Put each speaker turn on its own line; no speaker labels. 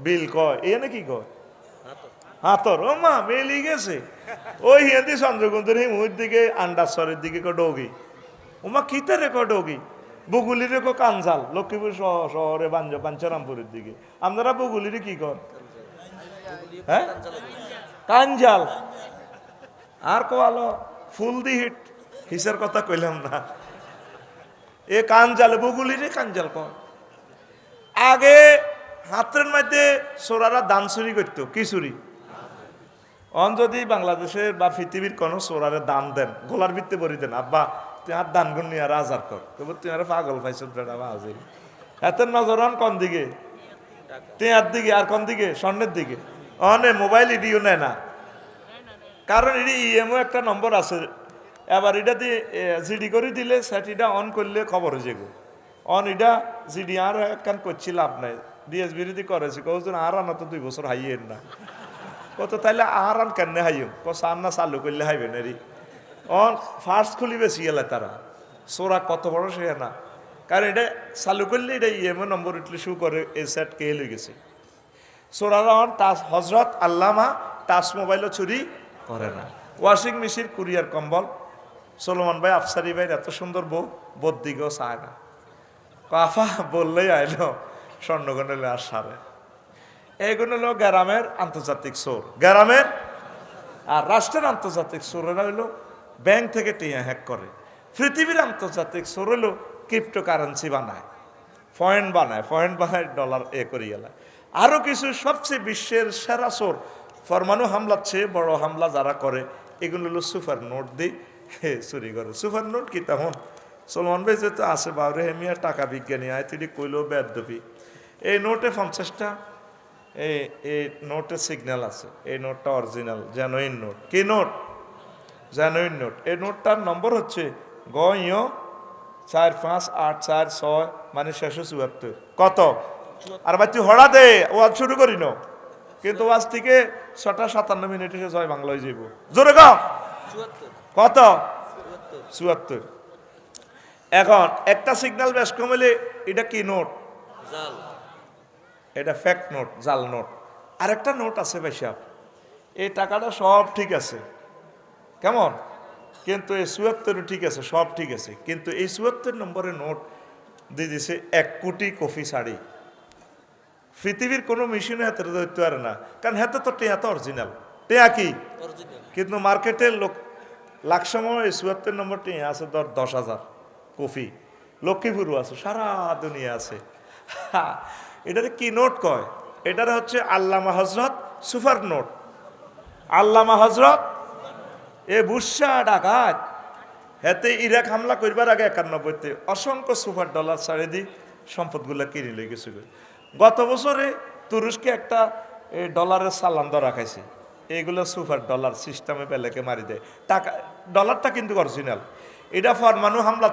বিল কয় এনে কি কয় হাতর ও মা মেলি গেছে ওই হিয়াদি চন্দ্রকুন্দের হিমুর দিকে আন্ডারসরের দিকে কো ডোগি ওমা কিতারে কো ডোগি বগুলিরে কো কাঞ্জাল লক্ষ্মীপুর শহরে পাঞ্চরামপুরের দিকে আপনারা বগুলিরে কি কর হ্যাঁ কাঞ্জাল আর কোয়ালো ফুল দি হিট হিসের কথা কইলাম না এ কাঞ্জাল বগুলিরে কাঞ্জাল কয় আগে হাতের মধ্যে সোরারা দান চুরি করতো কি চুরি অন যদি বাংলাদেশের বা পৃথিবীর কোনো সোরারে দান দেন গোলার ভিত্তি বরি দেন আব্বা তুই আর দান গুণ নিয়ে আর আজার কর তবু তুই আর পাগল পাইছ বেড়া বাজে হাতের নজর অন কোন দিকে টেয়ার দিকে আর কোন দিকে স্বর্ণের দিকে অনে মোবাইল ইডিও নেয় না কারণ এটি ইএমও একটা নম্বর আছে এবার এটা দিয়ে জিডি করে দিলে সেটিটা অন করলে খবর হয়ে যাবে অন এটা জিডি আর একখান করছি লাভ নাই ডিএসবিরোধী করেছি কৌজন আর আনা তো 2 বছর হাইয়েন না কত তাইলে আর আন কেন হাইম সার না চালু করলে হাইবেন এরি অন ফার্স্ট খুলি বেশি গেলে তারা সোরা কত বড় সে না কারণ এটা চালু করলে এটা ইএমও নম্বর উঠলে শু করে এই সেট কে হয়ে গেছে সোরারা অন টাচ হজরত আল্লামা টাচ মোবাইলও চুরি করে না ওয়াশিং মেশিন কুরিয়ার কম্বল সোলোমান ভাই আফসারি ভাই এত সুন্দর বউ বোধ দিকেও চায় না কাফা বললেই আইলো স্বর্ণগণের আর সারে এইগুলো হলো গ্রামের আন্তর্জাতিক চোর গ্রামের আর রাষ্ট্রের আন্তর্জাতিক চোরেরা হইলো ব্যাংক থেকে টিয়া হ্যাক করে পৃথিবীর আন্তর্জাতিক চোর হইলো ক্রিপ্টোকারেন্সি বানায় পয়েন্ট বানায় ডলার করি গেলা আরও কিছু সবচেয়ে বিশ্বের সেরা চোর পরমাণু হামলার চেয়ে বড় হামলা যারা করে এগুলো হলো সুপার নোট দিয়ে চুরি করে সুপার নোট কি তেমন সলমান ভাই যেহেতু আছে বাবরে হেমিয়া টাকা বিজ্ঞানী আয় তুই কইলেও বেদবি এই নোটে 50টা এই নোটে সিগন্যাল আছে এই নোটটা অরিজিনাল জেনুইন নোট কি নোট জেনুইন নোট এই নোটটার নম্বর হচ্ছে গয় 45846 মানে 674 কত আর ভাই তুই হড়া দে ওয়াজ শুরু করি ন কিন্তু ওয়াজ থেকে 6:57 এসে জয় বাংলা হয়ে যাব জোরে গাও কত 74 এখন একটা সিগন্যাল বেশ কমলে এটা কি নোট জাল এটা ফ্যাক্ট নোট জাল নোট আরেকটা নোট আছে ভাই সাহেব এই টাকাটা সব ঠিক আছে কেমন কিন্তু এই 74 ঠিক আছে সব ঠিক আছে কিন্তু এই 74 নম্বরের নোট দিয়ে দিছে 1 কোটি কফি শাড়ি পৃথিবীর কোনো মেশিনে হাতে ধরতে পারে না কারণ হাতে তো টেয়া তো অরিজিনাল টেয়া কি কিন্তু মার্কেটের লোক লাখ সময় এই 74 নম্বর টেয়া আছে 10,000 কফি লক্ষ্মীপুরও আছে সারা দুনিয়া আছে এটারে কি নোট কয় এটার হচ্ছে আল্লামা হজরত সুপার নোট আল্লামা হজরত এ বুসা ডাকাত হেতে ইরাক হামলা করবার আগে 91তে অসংখ্য সুপার ডলার ছাড়ে দি সম্পদগুলো কিনে লই গেছে গত বছরে তুরস্কে একটা ডলারের সালাম ধরা খাইছে এইগুলো সুপার ডলার সিস্টেমে পেলেকে মারি দেয় টাকা ডলারটা কিন্তু অরিজিনাল এটা পরমাণু হামলা